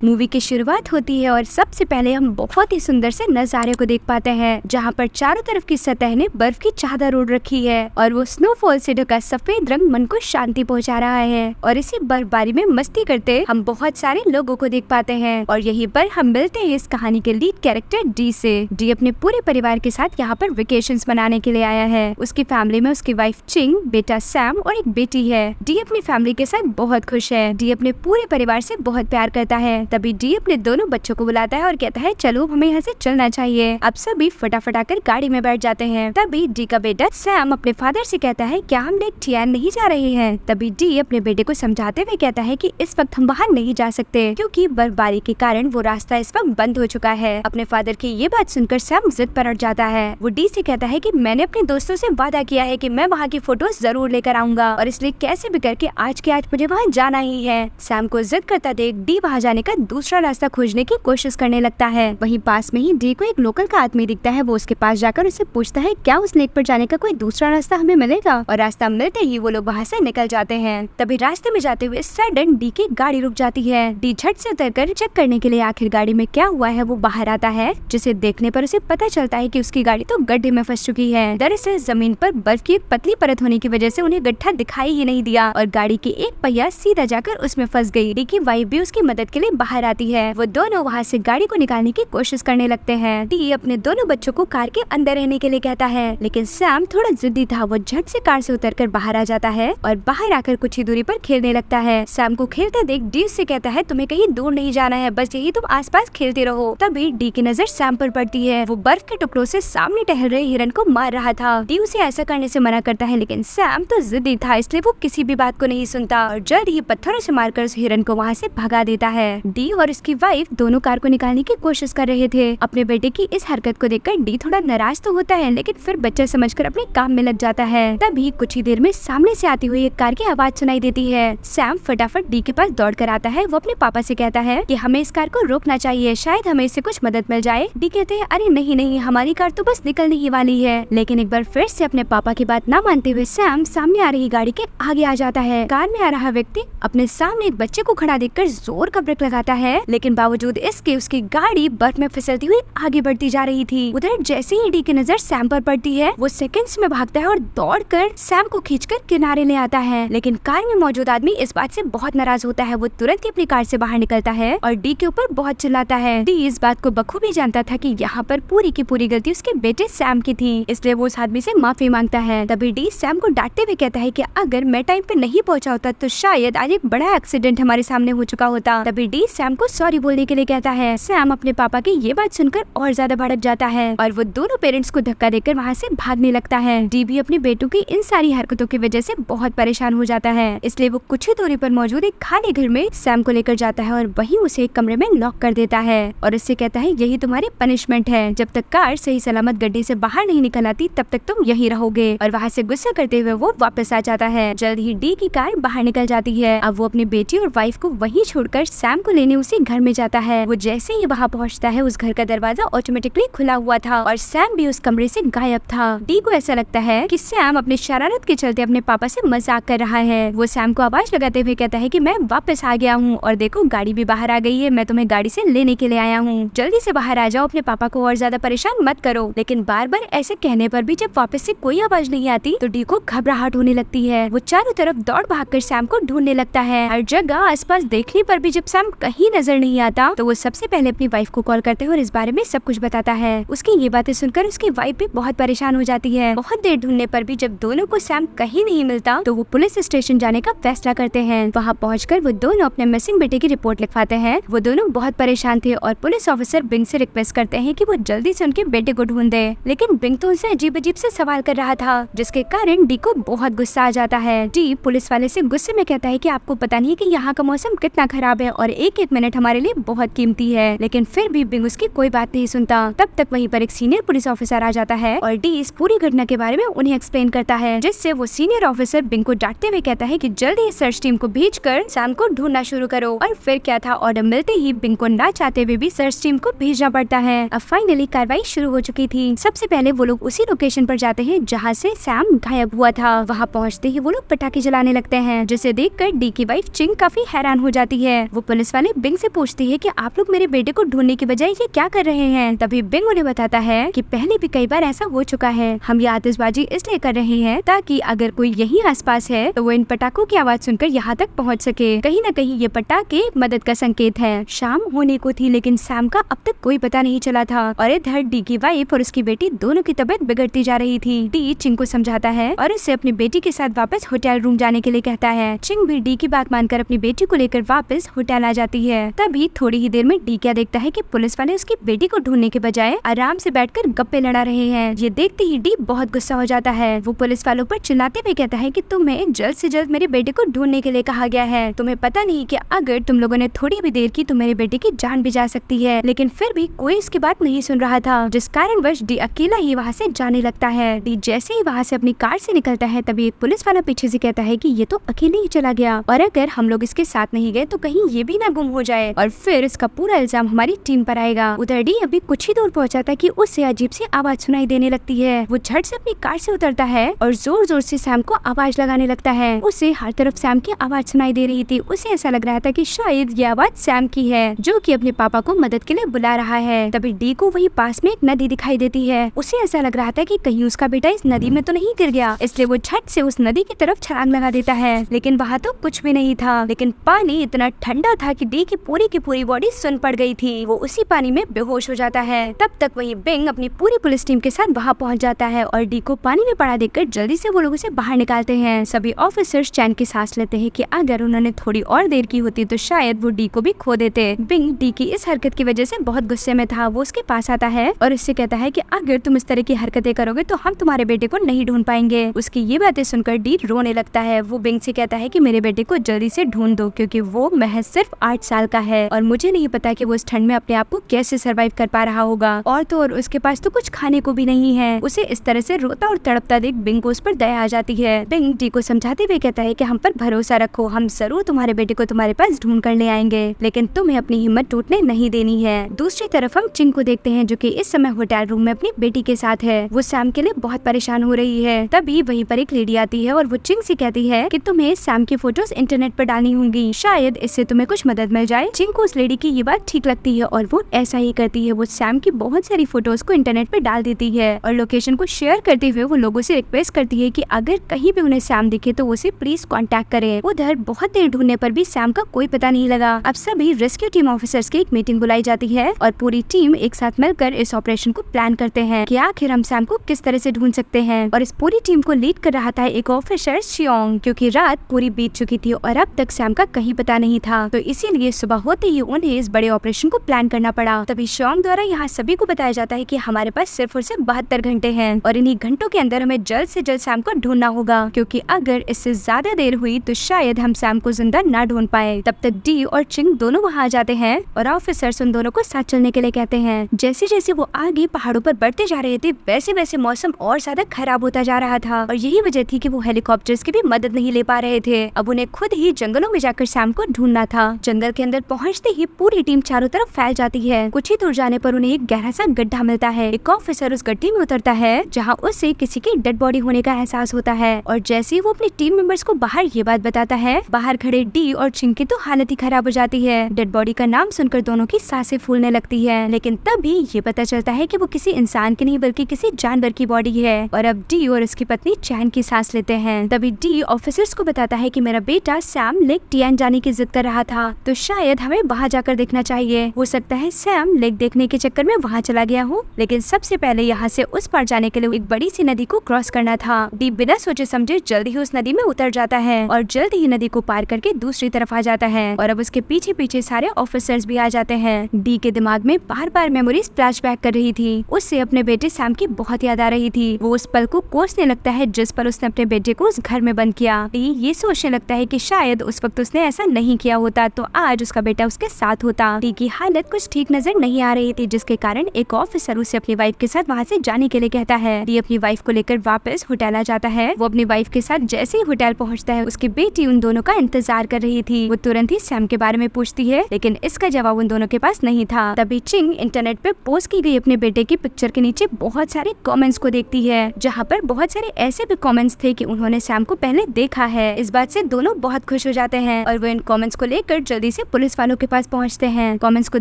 Movie की शुरुआत होती है और सबसे पहले हम बहुत ही सुंदर से नजारे को देख पाते हैं, जहाँ पर चारों तरफ की सतह ने बर्फ की चादर ओढ़ रखी है और वो स्नोफॉल से ढका सफेद रंग मन को शांति पहुँचा रहा है। और इसी बर्फबारी में मस्ती करते हम बहुत सारे लोगों को देख पाते हैं और यहीं पर हम मिलते हैं इस कहानी के लीड कैरेक्टर डी से। डी अपने पूरे परिवार के साथ यहाँ पर वेकेशंस मनाने के लिए आया है। उसकी फैमिली में उसकी वाइफ चिंग, बेटा सैम और एक बेटी है। डी अपनी फैमिली के साथ बहुत खुश है। डी अपने पूरे परिवार से बहुत प्यार करता है। तभी डी अपने दोनों बच्चों को बुलाता है और कहता है चलो हमें यहाँ से चलना चाहिए। अब सभी फटाफट आकर गाड़ी में बैठ जाते हैं। तभी डी का बेटा सैम अपने फादर से कहता है क्या हम लेक टियान नहीं जा रहे हैं। तभी डी अपने बेटे को समझाते हुए कहता है कि इस वक्त हम बाहर नहीं जा सकते क्योंकि बर्फबारी के कारण वो रास्ता इस वक्त बंद हो चुका है। अपने फादर की ये बात सुनकर सैम जिद पर अड़ जाता है। वो डी से कहता है कि मैंने अपने दोस्तों से वादा किया है कि मैं वहाँ की फोटोज जरूर लेकर आऊंगा और इसलिए कैसे भी करके आज के आज मुझे वहाँ जाना ही है। सैम को जिद करता देख डी वहाँ जाने का दूसरा रास्ता खोजने की कोशिश करने लगता है। वहीं पास में ही डी को एक लोकल का आदमी दिखता है। वो उसके पास जाकर उससे पूछता है क्या उस लेक पर जाने का कोई दूसरा रास्ता हमें मिलेगा। और रास्ता मिलते ही वो लोग वहाँ से निकल जाते हैं। तभी रास्ते में जाते हुए सडन डी की गाड़ी रुक जाती है। डी झट से उतरकर चेक करने के लिए आखिर गाड़ी में क्या हुआ है वो बाहर आता है, जिसे देखने पर उसे पता चलता है कि उसकी गाड़ी तो गड्ढे में फंस चुकी है। दरअसल जमीन पर बर्फ की एक पतली परत होने की वजह से उन्हें गड्ढा दिखाई ही नहीं दिया और गाड़ी की एक पहिया सीधा जाकर उसमें फंस गई। डी की वाइफ भी उसकी मदद के लिए बाहर आती है। वो दोनों वहाँ से गाड़ी को निकालने की कोशिश करने लगते हैं। डी अपने दोनों बच्चों को कार के अंदर रहने के लिए कहता है, लेकिन सैम थोड़ा जिद्दी था। वो झट से कार से उतरकर बाहर आ जाता है और बाहर आकर कुछ ही दूरी पर खेलने लगता है। सैम को खेलते देख डी से कहता है तुम्हें कहीं दूर नहीं जाना है, बस यही तुम आसपास खेलते रहो। तभी डी की नजर सैम पर पड़ती है। वो बर्फ के टुकड़ों से सामने टहल रहे हिरन को मार रहा था। डी उसे ऐसा करने से मना करता है, लेकिन सैम तो जिद्दी था, इसलिए वो किसी भी बात को नहीं सुनता और जल्द ही पत्थरों से मारकर उस हिरन को वहाँ से भगा देता है। डी और उसकी वाइफ दोनों कार को निकालने की कोशिश कर रहे थे। अपने बेटे की इस हरकत को देखकर डी थोड़ा नाराज तो होता है, लेकिन फिर बच्चा समझकर अपने काम में लग जाता है। तभी कुछ ही देर में सामने से आती हुई एक कार की आवाज सुनाई देती है। सैम फटाफट डी के पास दौड़ कर आता है। वो अपने पापा से कहता है कि हमें इस कार को रोकना चाहिए, शायद हमें इससे कुछ मदद मिल जाए। डी कहते हैं अरे नहीं नहीं, हमारी कार तो बस निकलने ही वाली है। लेकिन एक बार फिर से अपने पापा की बात न मानते हुए सैम सामने आ रही गाड़ी के आगे आ जाता है। कार में आ रहा व्यक्ति अपने सामने एक बच्चे को खड़ा देखकर जोर का ब्रेक लगाता है, लेकिन बावजूद इसके उसकी गाड़ी बर्फ में फिसलती हुई आगे बढ़ती जा रही थी। उधर जैसे ही डी की नजर सैम पर पड़ती है, वो सेकंड्स में भागता है और दौड़कर सैम को खींचकर किनारे ले आता है। लेकिन कार में मौजूद आदमी इस बात से बहुत नाराज होता है। वो तुरंत ही अपनी कार से बाहर निकलता है और डी के ऊपर बहुत चिल्लाता है। डी इस बात को बखूबी जानता था कि यहाँ पर पूरी की पूरी गलती उसके बेटे सैम की थी, इसलिए वो उस आदमी से माफी मांगता है। तभी डी सैम को डांटते हुए कहता है कि अगर मैं टाइम पे नहीं पहुँचा होता तो शायद आज एक बड़ा एक्सीडेंट हमारे सामने हो चुका होता। तभी डी सैम को सॉरी बोलने के लिए कहता है। सैम अपने पापा की ये बात सुनकर और ज्यादा भड़क जाता है और वो दोनों पेरेंट्स को धक्का देकर वहाँ से भागने लगता है। डी भी अपने बेटों की इन सारी हरकतों की वजह से बहुत परेशान हो जाता है, इसलिए वो कुछ ही दूरी पर मौजूद एक खाली घर में सैम को लेकर जाता है और वहीं उसे एक कमरे में लॉक कर देता है और उससे कहता है यही तुम्हारी पनिशमेंट है, जब तक कार सही सलामत गड्ढे से बाहर नहीं निकल आती तब तक तुम यहीं रहोगे। और वहाँ से गुस्सा करते हुए वो वापस आ जाता है। जल्द ही डी की कार बाहर निकल जाती है। अब वो अपनी बेटी और वाइफ को वहीं छोड़कर सैम को लेने उसी घर में जाता है। वो जैसे ही वहाँ पहुँचता है, उस घर का दरवाजा ऑटोमेटिकली खुला हुआ था और सैम भी उस कमरे से गायब था। डी को ऐसा लगता है कि सैम अपने शरारत के चलते अपने पापा से मजाक कर रहा है। वो सैम को आवाज लगाते हुए कहता है कि मैं वापस आ गया हूँ और देखो गाड़ी भी बाहर आ गई है, मैं तुम्हें गाड़ी से लेने के लिए आया हूँ, जल्दी से बाहर आ जाओ, अपने पापा को और ज्यादा परेशान मत करो। लेकिन बार बार ऐसे कहने पर भी जब वापस से कोई आवाज नहीं आती तो डी को घबराहट होने लगती है। वो चारों तरफ दौड़ भागकर सैम को ढूंढने लगता है। हर जगह आसपास देखने पर भी जब सैम कहीं नजर नहीं आता तो वो सबसे पहले अपनी वाइफ को कॉल करते हैं और इस बारे में सब कुछ बताता है। उसकी ये बातें सुनकर उसकी वाइफ भी बहुत परेशान हो जाती है। बहुत देर ढूंढने पर भी जब दोनों को सैम कहीं नहीं मिलता तो वो पुलिस स्टेशन जाने का फैसला करते हैं। वहाँ पहुंचकर वो दोनों अपने मिसिंग बेटे की रिपोर्ट लिखवाते हैं। वो दोनों बहुत परेशान थे और पुलिस ऑफिसर बिंग से रिक्वेस्ट करते हैं कि वो जल्दी से उनके बेटे को ढूंढ दे। लेकिन बिंग तो उनसे अजीब अजीब से सवाल कर रहा था, जिसके कारण डी को बहुत गुस्सा आ जाता है। डी पुलिस वाले से गुस्से में कहता है कि आपको पता नहीं है कि यहाँ का मौसम कितना खराब है और एक एक मिनट हमारे लिए बहुत कीमती है। लेकिन फिर भी बिंग उसकी कोई बात नहीं सुनता। तब तक वहीं पर एक सीनियर पुलिस ऑफिसर आ जाता है और डी इस पूरी घटना के बारे में उन्हें एक्सप्लेन करता है, जिससे वो सीनियर ऑफिसर बिंग को डांटते हुए कहता है कि जल्दी इस सर्च टीम को भेजकर सैम को ढूंढना शुरू करो। और फिर क्या था, ऑर्डर मिलते ही बिंग को ना चाहते हुए भी सर्च टीम को भेजना पड़ता है। अब फाइनली कार्रवाई शुरू हो चुकी थी। सबसे पहले वो लोग उसी लोकेशन पर जाते हैं जहाँ से सैम गायब हुआ था। वहाँ पहुँचते ही वो लोग पटाखे जलाने लगते हैं, जिसे देखकर डी की वाइफ चिंग काफी हैरान हो जाती है। वो पुलिस वाले उन्हें बिंग से पूछती है कि आप लोग मेरे बेटे को ढूंढने की बजाय ये क्या कर रहे हैं। तभी बिंग उन्हें बताता है कि पहले भी कई बार ऐसा हो चुका है, हम ये आतिशबाजी इसलिए कर रहे हैं ताकि अगर कोई यही आसपास है तो वो इन पटाखों की आवाज सुनकर यहाँ तक पहुँच सके। कहीं न कहीं ये पटाखे मदद का संकेत है। शाम होने को थी लेकिन सैम का अब तक कोई पता नहीं चला था और इधर डी की वाइफ और उसकी बेटी दोनों की तबीयत बिगड़ती जा रही थी। डी चिंग को समझाता है और उससे अपनी बेटी के साथ वापस होटल रूम जाने के लिए कहता है। चिंग भी डी की बात मानकर अपनी बेटी को लेकर वापस होटल आ जाती है। तभी थोड़ी ही देर में डी क्या देखता है कि पुलिस वाले उसकी बेटी को ढूंढने के बजाय आराम से बैठकर गप्पे लड़ा रहे हैं। ये देखते ही डी बहुत गुस्सा हो जाता है। वो पुलिस वालों पर चिल्लाते हुए कहता है कि तुम्हें जल्द से जल्द मेरे बेटे को ढूंढने के लिए कहा गया है। तुम्हें पता नहीं कि अगर तुम लोगों ने थोड़ी भी देर की तो मेरे बेटे की जान भी जा सकती है। लेकिन फिर भी कोई इसकी बात नहीं सुन रहा था, जिस कारणवश डी अकेला ही वहाँ से जाने लगता है। डी जैसे ही वहाँ से अपनी कार से निकलता है तभी एक पुलिस वाला पीछे से कहता है कि ये तो अकेले ही चला गया और अगर हम लोग इसके साथ नहीं गए तो कहीं ये भी ना गुम हो जाए और फिर इसका पूरा इल्जाम हमारी टीम पर आएगा। उधर डी अभी कुछ ही दूर पहुँचा था कि उससे अजीब सी आवाज सुनाई देने लगती है। वो झट से अपनी कार से उतरता है और जोर जोर से सैम को आवाज लगाने लगता है। उसे हर तरफ सैम की आवाज सुनाई दे रही थी। उसे ऐसा लग रहा था कि शायद ये आवाज सैम की है जो कि अपने पापा को मदद के लिए बुला रहा है। तभी डी को वही पास में एक नदी दिखाई देती है। उसे ऐसा लग रहा था कि कहीं उसका बेटा इस नदी में तो नहीं गिर गया, इसलिए वो झट से उस नदी की तरफ छलांग लगा देता है। लेकिन वहाँ तो कुछ भी नहीं था, लेकिन पानी इतना ठंडा था कि डी की पूरी बॉडी सुन पड़ गई थी। वो उसी पानी में बेहोश हो जाता है। तब तक वही बिंग अपनी पूरी पुलिस टीम के साथ वहाँ पहुँच जाता है और डी को पानी में पड़ा देखकर जल्दी से वो लोग उसे बाहर निकालते हैं। सभी ऑफिसर्स चैन की सांस लेते हैं कि अगर उन्होंने थोड़ी और देर की होती तो शायद वो डी को भी खो देते। बिंग डी की इस हरकत की वजह से बहुत गुस्से में था। वो उसके पास आता है और उससे कहता है कि अगर तुम इस तरह की हरकतें करोगे तो हम तुम्हारे बेटे को नहीं ढूंढ पाएंगे। उसकी ये बातें सुनकर डी रोने लगता है। वो बिंग से कहता है कि मेरे बेटे को जल्दी से ढूंढ दो क्योंकि वो महज सिर्फ 8 साल का है और मुझे नहीं पता कि वो इस ठंड में अपने आप को कैसे सरवाइव कर पा रहा होगा और तो और उसके पास तो कुछ खाने को भी नहीं है। उसे इस तरह से रोता और तड़पता देख बिंग को उस पर दया आ जाती है। बिंग डी को समझाते हुए कहता है कि हम पर भरोसा रखो, हम जरूर तुम्हारे बेटे को तुम्हारे पास ढूंढ कर ले आएंगे, लेकिन तुम्हें अपनी हिम्मत टूटने नहीं देनी है। दूसरी तरफ हम चिंग को देखते हैं जो कि इस समय होटल रूम में अपनी बेटी के साथ है। वो सैम के लिए बहुत परेशान हो रही है। तभी वहीं पर एक लेडी आती है और वो चिंग से कहती है कि तुम्हें सैम की फोटोज इंटरनेट पर डालनी होंगी, शायद इससे तुम्हें कुछ मदद मिल जाए। चिंग को उस लेडी की ये बात ठीक लगती है और वो ऐसा ही करती है। वो सैम की बहुत सारी फोटोज को इंटरनेट पर डाल देती है और लोकेशन को शेयर करते हुए वो लोगों से रिक्वेस्ट करती है कि अगर कहीं भी उन्हें सैम दिखे तो उसे प्लीज कांटेक्ट करें। उधर बहुत देर ढूंढने पर भी सैम का कोई पता नहीं लगा। अब सभी रेस्क्यू टीम ऑफिसर्स की एक मीटिंग बुलाई जाती है और पूरी टीम एक साथ मिलकर इस ऑपरेशन को प्लान करते हैं कि आखिर हम सैम को किस तरह से ढूंढ सकते हैं। और इस पूरी टीम को लीड कर रहा था एक ऑफिसर शियोंग, क्योंकि रात पूरी बीत चुकी थी और अब तक सैम का कहीं पता नहीं था, तो इसीलिए सुबह होते ही उन्हें इस बड़े ऑपरेशन को प्लान करना पड़ा। तभी शियोंग द्वारा यहाँ सभी को बताया जाता है कि हमारे पास सिर्फ और सिर्फ 72 घंटे हैं और इन्हीं घंटों के अंदर हमें जल्द से जल्द सैम को ढूंढना होगा, क्योंकि अगर इससे ज्यादा देर हुई तो शायद हम सैम को जिंदा ना ढूंढ पाए। तब तक डी और चिंग दोनों वहाँ आ जाते हैं और ऑफिसर्स उन दोनों को साथ चलने के लिए कहते हैं। जैसे जैसे वो आगे पहाड़ों पर बढ़ते जा रहे थे वैसे वैसे मौसम और ज्यादा खराब होता जा रहा था और यही वजह थी कि वो हेलीकॉप्टर्स की भी मदद नहीं ले पा रहे थे। अब उन्हें खुद ही जंगलों में जाकर सैम को ढूंढना था। जंगल के अंदर पहुँचते ही पूरी टीम चारों तरफ फैल जाती है। कुछ ही दूर जाने पर उन्हें एक गहरा सा गड्ढा मिलता है। एक ऑफिसर उस गड्ढे में उतरता है जहाँ उसे किसी की डेड बॉडी होने का एहसास होता है और जैसे ही वो अपने टीम मेंबर्स को बाहर ये बात बताता है, बाहर खड़े डी और चिंग की तो हालत ही खराब हो जाती है। डेड बॉडी का नाम सुनकर दोनों की सांसें फूलने लगती है, लेकिन तभी ये पता चलता है कि वो किसी इंसान की नहीं बल्कि किसी जानवर की बॉडी है और अब डी और उसकी पत्नी चैन की सांस लेते हैं। तभी डी ऑफिसर्स को बताता है कि मेरा बेटा सैम लेक टियान जाने की जिद कर रहा था, तो शायद हमें वहाँ जाकर देखना चाहिए। हो सकता है सैम लेक देखने के चक्कर में वहाँ चला गया हो, लेकिन सबसे पहले यहाँ से उस पार जाने के लिए एक बड़ी सी नदी को क्रॉस करना था। डी बिना सोचे समझे जल्दी ही उस नदी में उतर जाता है और जल्द ही नदी को पार करके दूसरी तरफ आ जाता है और अब उसके पीछे पीछे सारे ऑफिसर्स भी आ जाते हैं। डी के दिमाग में बार बार मेमोरीज फ्लैशबैक कर रही थी। उससे अपने बेटे सैम की बहुत याद आ रही थी। वो उस पल को कोसने लगता है जिस पर उसने अपने बेटे को उस घर में बंद किया। डी ये सोचने लगता है कि शायद उस वक्त उसने ऐसा नहीं किया होता तो आज उसका बेटा उसके साथ होता। डी की हालत कुछ ठीक नजर नहीं आ रही थी, जिसके कारण एक ऑफिसर उसे अपनी वाइफ के साथ वहाँ से जाने के लिए कहता है। डी अपनी वाइफ को लेकर वापस होटल आ जाता है। वो अपनी वाइफ के साथ जैसे ही होटल पहुँचता है, उसकी बेटी उन दोनों का इंतजार कर रही थी। वो तुरंत ही सैम के बारे में पूछती है, लेकिन इसका जवाब उन दोनों के पास नहीं था। तभी चिंग इंटरनेट पे पोस्ट की गई अपने बेटे की पिक्चर के नीचे बहुत सारे कमेंट्स को देखती है, जहाँ पर बहुत सारे ऐसे भी कमेंट्स थे कि उन्होंने सैम को पहले देखा है। इस बात से दोनों बहुत खुश हो जाते हैं और वो इन कमेंट्स को लेकर जल्दी से पुलिस वालों के पास पहुंचते हैं। कमेंट्स को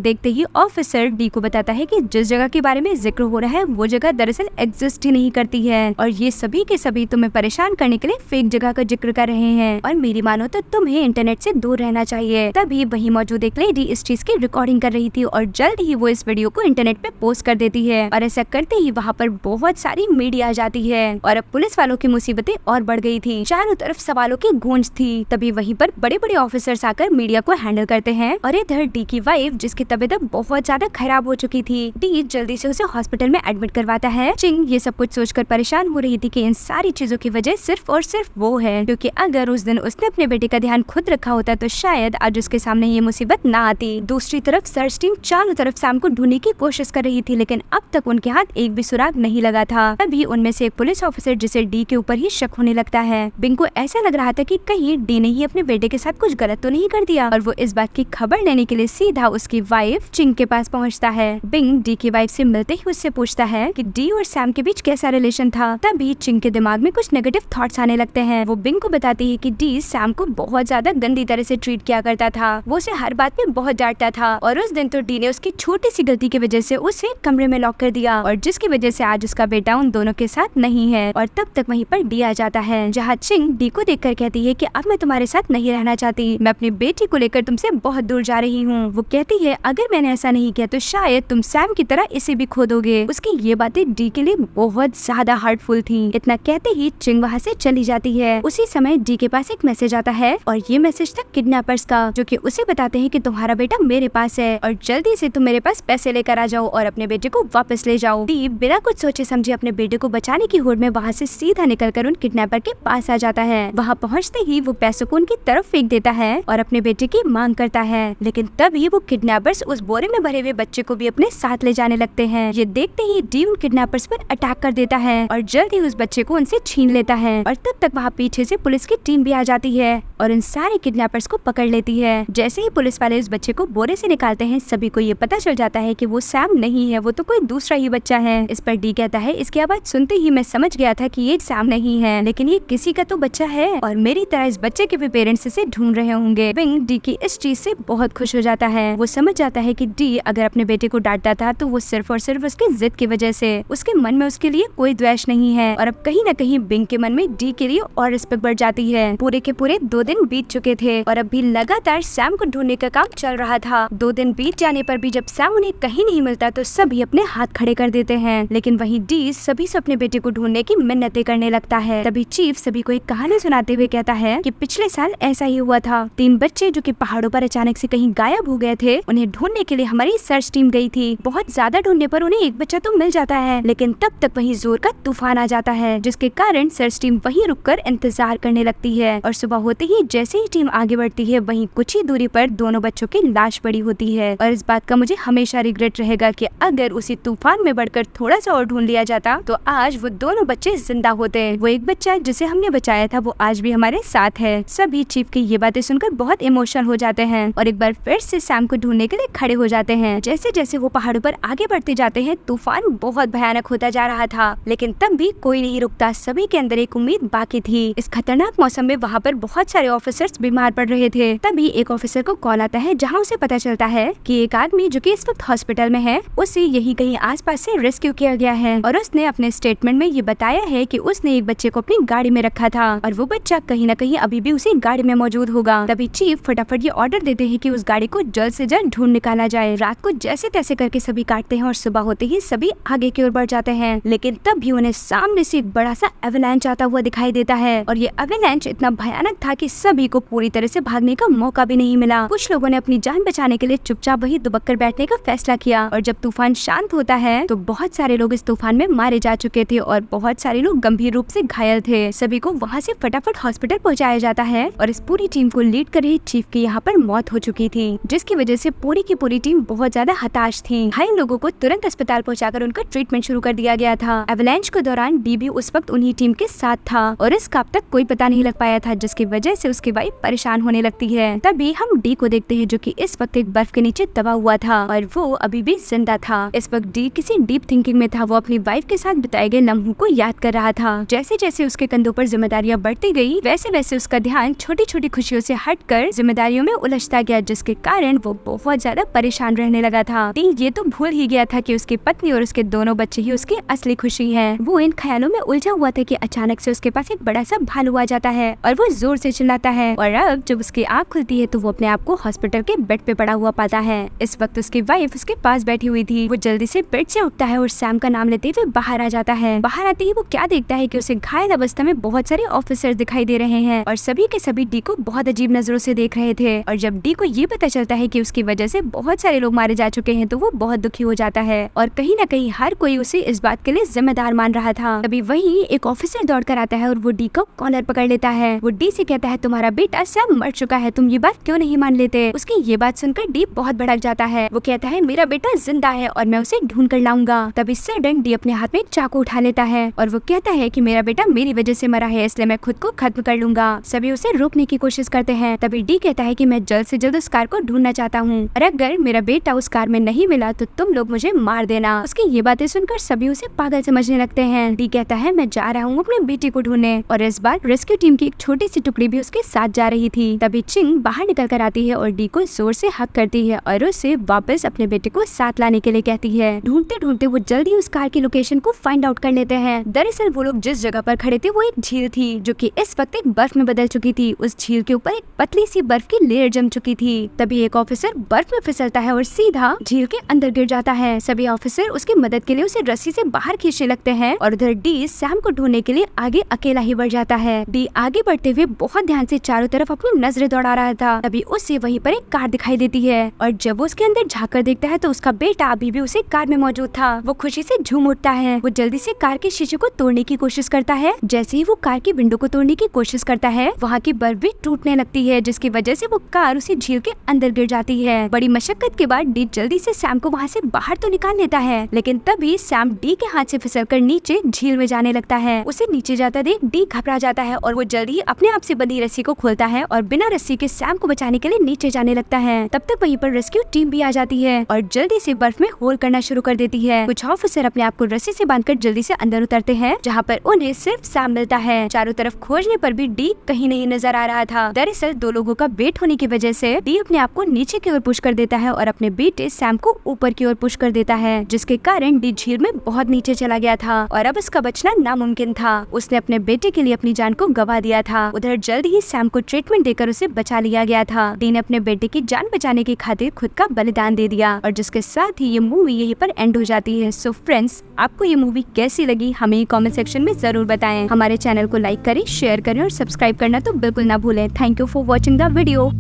देखते ही ऑफिसर डी को बताता है कि जिस जगह के बारे में जिक्र हो रहा है वो जगह दरअसल एग्जिस्ट ही नहीं करती है और ये सभी के सभी तुम्हें परेशान करने के लिए फेक जगह का जिक्र कर रहे हैं और मेरी मानो तो तुम्हें इंटरनेट से दूर रहना चाहिए। तभी वहीं मौजूद एक लेडी इस चीज की रिकॉर्डिंग कर रही थी और जल्द ही वो इस वीडियो को इंटरनेट पे पोस्ट कर देती है और ऐसा करते ही वहाँ पर बहुत सारी मीडिया आ जाती है और अब पुलिस वालों की मुसीबतें और बढ़ गई थी। चारों तरफ सवालों की गूंज थी। तभी वहीं पर बड़े बड़े ऑफिसर्स आकर मीडिया को हैंडल करते हैं और इधर डी की वाइफ जिसकी तबीयत बहुत ज्यादा खराब हो चुकी थी, डी जल्दी से उसे हॉस्पिटल में एडमिट करवाता है। चिंग ये सब कुछ सोचकर परेशान हो रही थी कि इन सारी चीजों की वजह सिर्फ और सिर्फ वो है, क्योंकि अगर उस दिन उसने अपने बेटे का ध्यान खुद रखा होता तो शायद आज उसके सामने ये मुसीबत ना आती। दूसरी तरफ सर्च टीम चारों तरफ सैम को ढूंढने की कोशिश कर रही थी, लेकिन अब तक उनके हाथ एक भी सुराग नहीं लगा था। तभी उनमें से एक पुलिस ऑफिसर जिसे डी के ऊपर ही शक होने लगता है। बिंग को ऐसा लग रहा था कि कहीं डी ने ही अपने बेटे के साथ कुछ गलत तो नहीं कर दिया और वो इस बात की खबर लेने के लिए सीधा उसकी वाइफ चिंग के पास पहुंचता है। बिंग डी की वाइफ से मिलते ही उससे पूछता है कि डी और सैम के बीच कैसा रिलेशन था। तभी चिंग के दिमाग में कुछ नेगेटिव थॉट्स आने लगते हैं। वो बिंग को बताती है कि डी सैम को बहुत ज्यादा गंदी तरह से ट्रीट किया करता था, वो उसे हर बात में बहुत डांटता था और उस दिन तो डी ने उसकी छोटी सी गलती की वजह से उसे कमरे में लॉक कर दिया और जिसकी वजह से आज उसका बेटा उन दोनों के साथ नहीं है। और तब तक वहीं पर डी आ जाता है, जहाँ चिंग डी को देखकर कहती है कि अब मैं तुम्हारे साथ नहीं रहना चाहती, मैं अपनी बेटी को लेकर तुमसे बहुत दूर जा रही हूँ। वो कहती है अगर मैंने ऐसा नहीं किया तो शायद तुम सैम की तरह इसे भी खो दोगे। उसकी ये बातें डी के लिए बहुत ज्यादा हार्टफुल थी। इतना कहते ही चिंग वहाँ से चली जाती है। उसी समय डी के पास एक मैसेज आता है और ये मैसेज था किडनैपर्स का, जो कि उसे बताते हैं कि तुम्हारा बेटा मेरे पास है और जल्दी से तुम मेरे पास पैसे लेकर आ जाओ और अपने बेटे को वापस ले जाओ। डी बिना कुछ सोचे समझे अपने बेटे को बचाने की होड़ में वहाँ से सीधा निकलकर उन किडनैपर के पास आ जाता है। वहाँ पहुँचते ही वो पैसों को उनकी तरफ फेंक देता है और अपने बेटे की मांग करता है, लेकिन तभी वो किडनैपर्स उस बोरे में भरे हुए बच्चे को भी अपने साथ ले जाने लगते हैं। ये देखते ही डी उन किडनैपर्स पर अटैक कर देता है और जल्द ही उस बच्चे को उनसे छीन लेता है और तब तक वहाँ पीछे से पुलिस की टीम भी आ जाती है और इन सारे किडनैपर्स को पकड़ लेती है। जैसे ही पुलिस वाले उस बच्चे को बोरे से निकालते हैं सभी को ये पता चल जाता है कि वो सैम नहीं है, वो तो कोई दूसरा ही बच्चा है। इस पर डी कहता है इसकी आवाज सुनते ही मैं समझ गया था कि ये सैम नहीं है, लेकिन ये किसी का तो बच्चा है और मेरी तरह इस बच्चे के भी पेरेंट्स इसे ढूंढ रहे होंगे। बिंग डी की इस चीज से बहुत खुश हो जाता है। वो समझ जाता है कि डी अगर अपने बेटे को डांटता था तो वो सिर्फ और सिर्फ उसकी जिद की वजह से, उसके मन में उसके लिए कोई द्वेष नहीं है और अब कहीं न कहीं बिंग के मन में डी के लिए और रिस्पेक्ट बढ़ जाती है। पूरे के पूरे 2 दिन बीत चुके थे और अब भी लगातार सैम को ढूंढने का काम चल रहा था। 2 दिन बीत जाने पर भी जब सैम उन्हें कहीं नहीं मिलता तो सभी अपने हाथ खड़े कर देते हैं, लेकिन वहीं डी सभी से अपने बेटे को ढूंढने की मिन्नतें करने लगता है। तभी चीफ सभी को एक कहानी सुनाते हुए कहता है कि पिछले साल ऐसा ही हुआ था। 3 बच्चे जो कि पहाड़ों पर अचानक से कहीं गायब हो गए थे, उन्हें ढूंढने के लिए हमारी सर्च टीम गई थी। बहुत ज्यादा ढूंढने पर उन्हें एक बच्चा तो मिल जाता है, लेकिन तब तक वहीं जोर का तूफान आ जाता है, जिसके कारण सर्च टीम वहीं रुककर इंतजार करने लगती है और सुबह होते ही जैसे ही टीम आगे बढ़ती है वहीं कुछ ही दूरी पर दोनों बच्चों की लाश पड़ी होती है। और इस बात का मुझे हमेशा रिग्रेट रहेगा कि अगर उसी तूफान में बढ़कर थोड़ा सा और ढूंढ लिया जाता तो आज वो दोनों बच्चे जिंदा होते। वो एक बच्चा जिसे हमने बचाया था वो आज भी हमारे साथ है। सभी चीफ की ये बातें सुनकर बहुत इमोशनल हो जाते हैं और एक बार फिर से सैम को ढूंढने के लिए खड़े हो जाते हैं। जैसे जैसे वो पहाड़ों पर आगे बढ़ते जाते हैं तूफान बहुत भयानक होता जा रहा था, लेकिन तब भी कोई नहीं रुकता। सभी के अंदर एक उम्मीद बाकी थी। इस खतरनाक मौसम में वहाँ पर बहुत सारे ऑफिसर्स बीमार पड़ रहे थे। तभी एक ऑफिसर को कॉल आता है जहाँ उसे पता चलता है कि एक आदमी जो कि इस वक्त हॉस्पिटल में है उसे यही कहीं आसपास से रेस्क्यू किया गया है और उसने अपने स्टेटमेंट में ये बताया है कि उसने एक बच्चे को अपनी गाड़ी में रखा था और वो बच्चा कहीं न कहीं अभी भी उसी गाड़ी में मौजूद होगा। तभी चीफ फटाफट ये ऑर्डर देते हैं कि उस गाड़ी को जल्द से जल्द ढूंढ निकाला जाए। रात को जैसे तैसे करके सभी काटते हैं और सुबह होते ही सभी आगे की ओर बढ़ जाते हैं, लेकिन तब भी उन्हें सामने से एक बड़ा सा एवलांच आता हुआ दिखाई देता है और ये एवलांच इतना भयानक था कि सभी को पूरी तरह से भागने का मौका भी नहीं मिला। कुछ लोगों ने अपनी जान बचाने के लिए चुपचाप वही दुबक कर बैठने का फैसला किया और जब तूफान शांत होता है तो बहुत सारे लोग इस तूफान में मारे जा चुके थे और बहुत सारे लोग गंभीर रूप से घायल थे। सभी को वहाँ से फटाफट हॉस्पिटल पहुँचाया जाता है और इस पूरी टीम को लीड कर रही चीफ की यहाँ पर मौत हो चुकी थी, जिसकी वजह से पूरी की पूरी टीम बहुत ज्यादा हताश थी। घायल लोगों को तुरंत अस्पताल पहुँचाकर उनका ट्रीटमेंट शुरू कर दिया गया था। एवलांच के दौरान डी भी उस वक्त उन्हीं टीम के साथ था और इसका अब तक कोई पता नहीं लग पाया था, जिसकी वजह से उसकी वाइफ परेशान होने लगती है। तभी हम डी को देखते हैं जो कि इस वक्त एक बर्फ के नीचे दबा हुआ था और वो अभी भी जिंदा था। इस वक्त डी किसी डीप थिंकिंग में था। वो अपनी वाइफ के साथ बिताए गए लम्हों को याद कर रहा था। जैसे जैसे उसके कंधों पर जिम्मेदारियां बढ़ती गई वैसे वैसे उसका ध्यान छोटी छोटी खुशियों से हटकर जिम्मेदारियों में उलझता गया, जिसके कारण वो बहुत ज्यादा परेशान रहने लगा था। डी ये तो भूल ही गया था कि उसकी पत्नी और उसके दोनों बच्चे ही उसकी असली खुशी है। वो इन ख्यालों में उलझा हुआ था कि अचानक से उसके पास एक बड़ा सा भालू आ जाता है और वो जोर से चिल्लाता है। और अब जब उसकी आँख खुलती है तो वो अपने आप को हॉस्पिटल के बेड पे पड़ा हुआ पाता है। इस वक्त उसकी वाइफ उसके पास बैठी हुई थी। वो जल्दी से बेड से उठता है और सैम का नाम लेते हुए बाहर आ जाता है। बाहर आते ही वो क्या देखता है कि उसे घायल अवस्था में बहुत सारे ऑफिसर्स दिखाई दे रहे हैं और सभी के सभी डी को बहुत अजीब नजरों से देख रहे थे। और जब डी को ये पता चलता है कि उसकी वजह से बहुत सारे लोग मारे जा चुके हैं तो वो बहुत दुखी हो जाता है और कहीं न कहीं हर कोई उसे इस बात के लिए जिम्मेदार मान रहा था। तभी वहीं एक ऑफिसर दौड़ कर आता है और वो डी को कॉलर पकड़ लेता है। वो डी से कहता है, तुम्हारा बेटा सैम मर चुका है, तुम ये बात क्यों नहीं मान लेते। उसकी ये बात सुनकर डी बहुत भड़क जाता है। वो कहता है, मेरा बेटा जिंदा है और मैं उसे ढूंढ कर लाऊंगा। तभी सडन डी अपने हाथ में चाकू उठा लेता है और वो कहता है कि मेरा बेटा मेरी वजह से मरा है, इसलिए मैं खुद को खत्म कर लूंगा। सभी उसे रोकने की कोशिश करते हैं। तभी डी कहता है कि मैं जल्द से जल्द उस कार को ढूंढना चाहता हूँ और अगर मेरा बेटा उस कार में नहीं मिला तो तुम लोग मुझे मार देना। उसकी ये बातें सुनकर सभी उसे पागल समझने लगते हैं। डी कहता है, मैं जा रहा हूँ अपने बेटे को ढूंढने। और इस बार रेस्क्यू टीम की एक छोटी सी टुकड़ी भी उसके साथ जा रही थी। तभी चिंग बाहर निकल कर आती है और डी को जोर से हक करती है और उसे वापस अपने बेटे को साथ लाने के लिए कहती है। ढूंढते ढूंढते वो जल्दी उस कार की लोकेशन को फाइंड आउट कर लेते हैं। दरअसल वो लोग जिस जगह पर खड़े थे वो एक झील थी जो कि इस वक्त एक बर्फ में बदल चुकी थी। उस झील के ऊपर एक पतली सी बर्फ की लेयर जम चुकी थी। तभी एक ऑफिसर बर्फ में फिसलता है और सीधा झील के अंदर गिर जाता है। सभी ऑफिसर उसकी मदद के लिए उसे रस्सी से बाहर खींचने लगते हैं और उधर डी सैम को ढूंढने के लिए आगे अकेला ही बढ़ जाता है। डी आगे बढ़ते हुए बहुत ध्यान से चारों तरफ अपनी नजरें दौड़ा रहा था। तभी उससे वहीं पर एक कार दिखाई देती है और जब वो उसके अंदर झाँक कर देखता है तो उसका बेटा अभी भी उसे कार में मौजूद था। वो खुशी से झूम उठता है। वो जल्दी से कार के शीशे को तोड़ने की कोशिश करता है। जैसे ही वो कार की विंडो को तोड़ने की कोशिश करता है वहाँ की बर्फ भी टूटने लगती है, जिसकी वजह से वो कार उसी झील के अंदर गिर जाती है। बड़ी मशक्कत के बाद डी जल्दी से सैम को वहाँ से बाहर तो निकाल लेता है, लेकिन तभी सैम डी के हाथ से फिसलकर नीचे झील में जाने लगता है। उसे नीचे जाता देख डी घबरा जाता है और वो जल्दी अपने आप से बंधी रस्सी को खोलता है और बिना रस्सी के सैम को बचाने के लिए नीचे जाने लगता है। तब तक वहीं पर रेस्क्यू टीम भी आ जाती है और जल्दी से बर्फ में होल करना शुरू कर देती है। कुछ ऑफिसर अपने आप को रस्सी से बांधकर जल्दी से अंदर उतरते हैं, जहाँ पर उन्हें सिर्फ सैम मिलता है। चारों तरफ खोजने पर भी डी कहीं नहीं नजर आ रहा था। दरअसल दो लोगों का वेट होने की वजह से डी अपने आप को नीचे की ओर पुश कर देता है और अपने बेटे सैम को ऊपर की ओर पुश कर देता है, जिसके कारण डी झील में बहुत नीचे चला गया था और अब उसका बचना नामुमकिन था। उसने अपने बेटे के लिए अपनी जान को गवा दिया था। उधर जल्द ही सैम को ट्रीटमेंट देकर उसे बचा लिया गया था। डी ने अपने बेटे की जान बचाने की खातिर खुद का बलिदान दे दिया और जिसके साथ ही ये मूवी यहीं पर एंड हो जाती है। सो फ्रेंड्स, आपको ये मूवी कैसी लगी हमें कमेंट सेक्शन में जरूर बताएं। हमारे चैनल को लाइक करें, शेयर करें और सब्सक्राइब करना तो बिल्कुल ना भूलें। Thank you for watching the video.